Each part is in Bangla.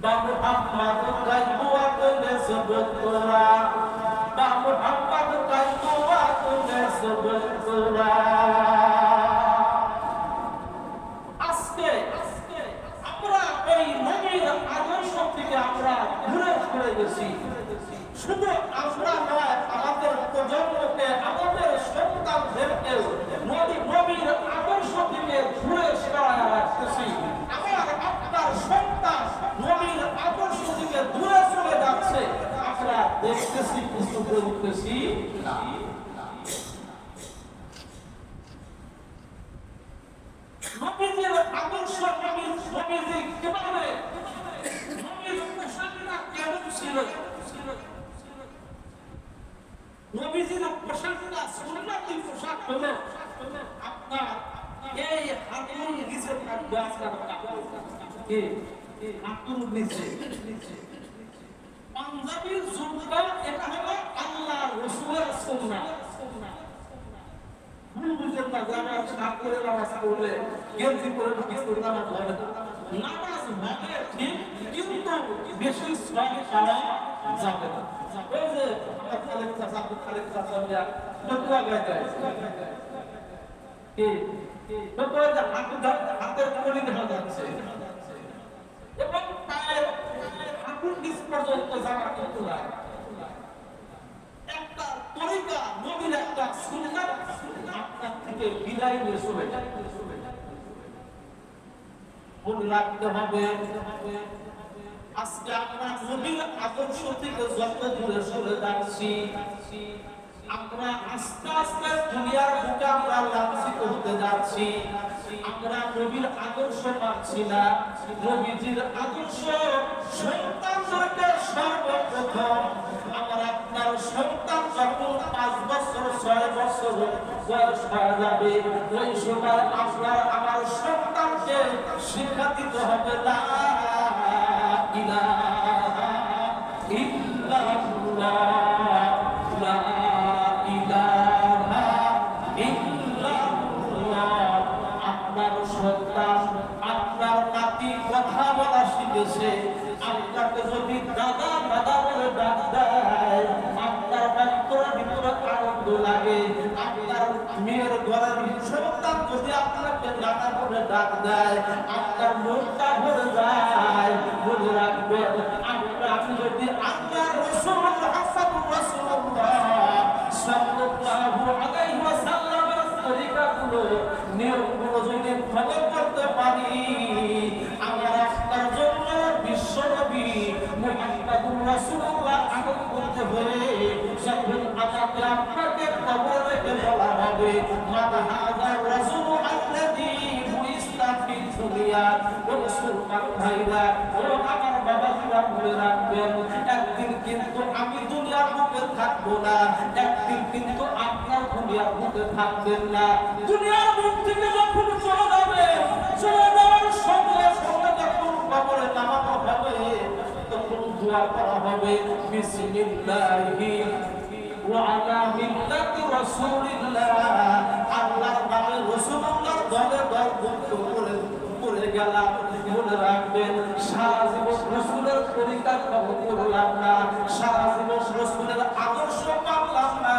বা মুহাম্মদ কাইবুয়া তুনে সুবতুরা বা মুহাম্মদ কাইবুয়া তুনে সুবতুরা। আজকে আমরা এই নবীর আদর্শ থেকে আমরা ঘুরে সরে গেছি। শুধু আমরা নয়, আমাদের প্রজন্মকে, আমাদের সন্তানদেরকে নবীর আদর্শ থেকে ঘুরে সরায় রাখতেছি। আমার আপনার সন্তান নবীর আদর্শ থেকে দূরে চলে যাচ্ছে, আমরা দেখতেছি, কিছু বলতেছি না। নবীর আদর্শ, নবীজি কিভাবে, নবীর পোশাকটা কেমন ছিল, নবীজির পোশাকটা সুন্নতি পোশাক হলো আপনার এই হাতুর নিচে থাকবে, আপনার কি হাতুর নিচে পাঞ্জাবির জুব্বা, এটা হলো আল্লাহর রাসূলের সুন্নাহ। ভুল বুঝেন না যে আমরা সাত করে নামাজ পড়লে গেঞ্জি পরে কিছু নামাজ হবে না। নামাজ হবে ঠিক, কিন্তু বেশি সওয়াব পাওয়া যাবে না। ওই যে আমার খালেদ চাচা, খালেদ চাচা ফতোয়া গাইতে কি ফতোয়া, যে হাতের কলি দেখা যাচ্ছে এবং পায়ের হাঁটুর নিচ পর্যন্ত জামা কিন্তু না। একটা তরিকা, নবীর একটা সুন্নাত আপনার থেকে বিদায় নিয়ে চলে যায়। মনে রাখতে হবে, আজকে আমরা নবীর আদর্শ থেকে যত দূরে সরে যাচ্ছি, আমরা আস্তে আস্তে দুনিয়ার বুকে আমরা লাঞ্ছিত হতে যাচ্ছি। আমরা নবীর আদর্শ পাচ্ছি না। নবীজির আদর্শ সন্তানদেরকে সর্বপ্রথম, আমার আপনার সন্তান যখন 5 বছর 6 বছর বয়স হয়ে যাবে, ওই সময় আপনার আমার সন্তানকে শিক্ষা দিতে হবে লা ইলাহা ইল্লাল্লাহ, লা ইলাহা ইল্লাল্লাহ। আপনার সন্তান, আপনার নাতি কথা বলা শিখেছে, আপনাকে যদি দাদা দাদা বলে ডাক দেয়, আপনার অন্তরের ভিতরে আনন্দ লাগে। আপনার মেয়ের ঘরের সন্তান যদি আপনাকে দাদা বলে ডাক দেয়, আপনার মনটা ভরে যায়। মনে রাখবেন, আপনি যদি আল্লাহর রাসূল হাসানুর রাসূলুল্লাহ সাল্লাল্লাহু আলাইহি ওয়াসাল্লামের তরিকাগুলো, নিয়মগুলো যদি ফলো করতে পারি, আমার আপনার জন্য বিশ্বনবী মুহাম্মদুর রাসূলুল্লাহ আগমন করতে হবে। যখন আমাকে আপনাকে কবর রেখে বলা হবে মান হাযার রাসূল আল্লাযী বুইসা ফি দুনিয়া, ও মুসলমান ভাইরা, ও আমার বাবাজিরা, মনে রাখবেন, একদিন কিন্তু আমি দুনিয়ার বুকে থাকবো না, একদিন কিন্তু আপনার দুনিয়ার বুকে থাকবেন না। দুনিয়ার বুক থেকে যখন চলে যাবে, চলে যাওয়ার সঙ্গে সঙ্গে যখন কবরে নামানো হবে, তখন দোয়া করা হবে বিসমিল্লাহি ওয়া আলা মিল্লাতি রাসূলিল্লাহ। আল্লাহর নামে রাসূলুল্লাহর দলে দলভুক্ত করে গেলাম। মনে রাখবেন, সারা জীবন রাসূলের তরিকা কবুল করলাম না, সারা জীবন রাসূলের আদর্শ মানলাম না।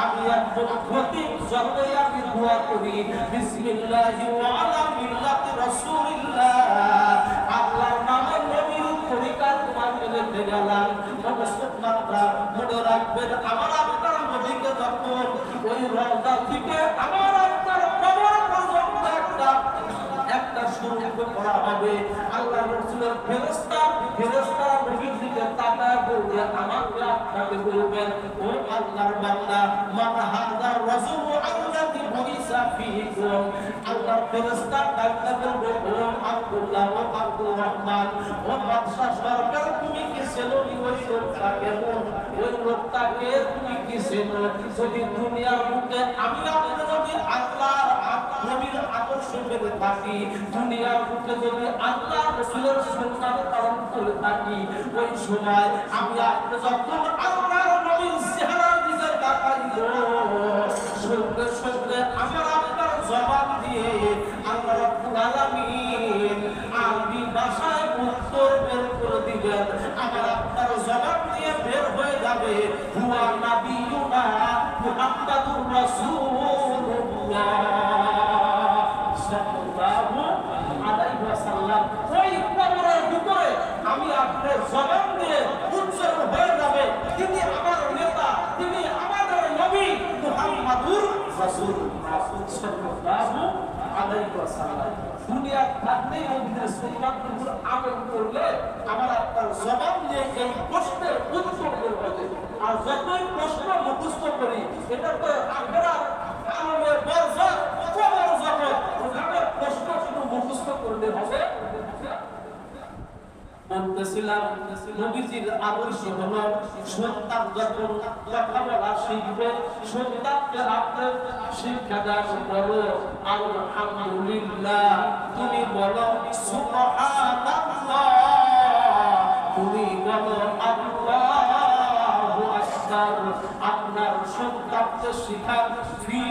আমি একজন খতিব, যতই আমি দোয়া করি বিসমিল্লাহি ওয়া আলা মিল্লাতি রাসূলিল্লাহ, আল্লাহর নামে নবীর তরিকা তোমাকে লেখে গেলাম। মুসলমানরা মনে রাখবেন, আমার আপনার নবীকে যখন ওই রওজা থেকে আমার আপনার কবর পর্যন্ত একটা সুরঙ্গ করা হবে, আল্লাহর রাসূলের ফেরেশতা নবীর দিকে তাকায় বলবে, আমাকে আপনাকে বলবেন, ও আল্লাহর বান্দা, মান হাযার রাসূল আল্লাযী বুইসা ফীকুম। আল্লাহর ফেরেশতা ডাকতে বলবে, ও আব্দুল্লাহ, ও আব্দুর রহমান, ও বাদশাহ সরকার, তুমি কি চেনো ওই লোকটা কেমন, ওই লোকটাকে তুমি কি চেনো? যদি দুনিয়ার বুকে আমি আপনি যদি আল্লাহর নবীর আদর্শ মেনে থাকি, দুনিয়ার বুকে যদি আল্লাহ রাসূলের সুন্নাত পালন করে থাকি, ওই সময় আমি আপনি যখন আল্লাহর নবীর চেহারার দিকে তাকাইব, সঙ্গে সঙ্গে আমার আপনার জবাব দিয়ে আল্লাহ রাব্বুল আলামিন আরবি ভাষায় উত্তর যাবে হুয়া নাবিয়ুনা মুহাম্মাদুর রাসূলুল্লাহ সাল্লাল্লাহু আলাইহি ওয়াসাল্লাম। ওই কবরের ভিতরে আমি আপনার জবান দিয়ে উচ্চারণ হয়ে যাবে, তিনি আমার নেতা, তিনি আমাদের নবী মুহাম্মাদুর রাসূলুল্লাহ সাল্লাল্লাহু আলাইহি ওয়াসাল্লাম। দুনিয়া থাকতেই নবীদের সুন্নাতগুলো আমল করলে আমার আপনার জবান দিয়ে এই প্রশ্নের উত্তর বের হবে। আর যতই প্রশ্ন মুখস্থ করি, এটা তো আখেরাত আলমের বরজত, কবর জগৎ, ওখানে প্রশ্ন শুধু মুখস্থ করলে হবে। বলতেছিলাম নবীজির আদর্শ হলো সন্তান যখন কথা বলা শিখবে, সন্তানকে আপনি শিক্ষা দান করো আলহামদুলিল্লাহ, তুমি বলো সুবহানাল্লাহ, তুমি বলো আল্লাহু আকবার। আপনার সন্তানকে শিখান ফি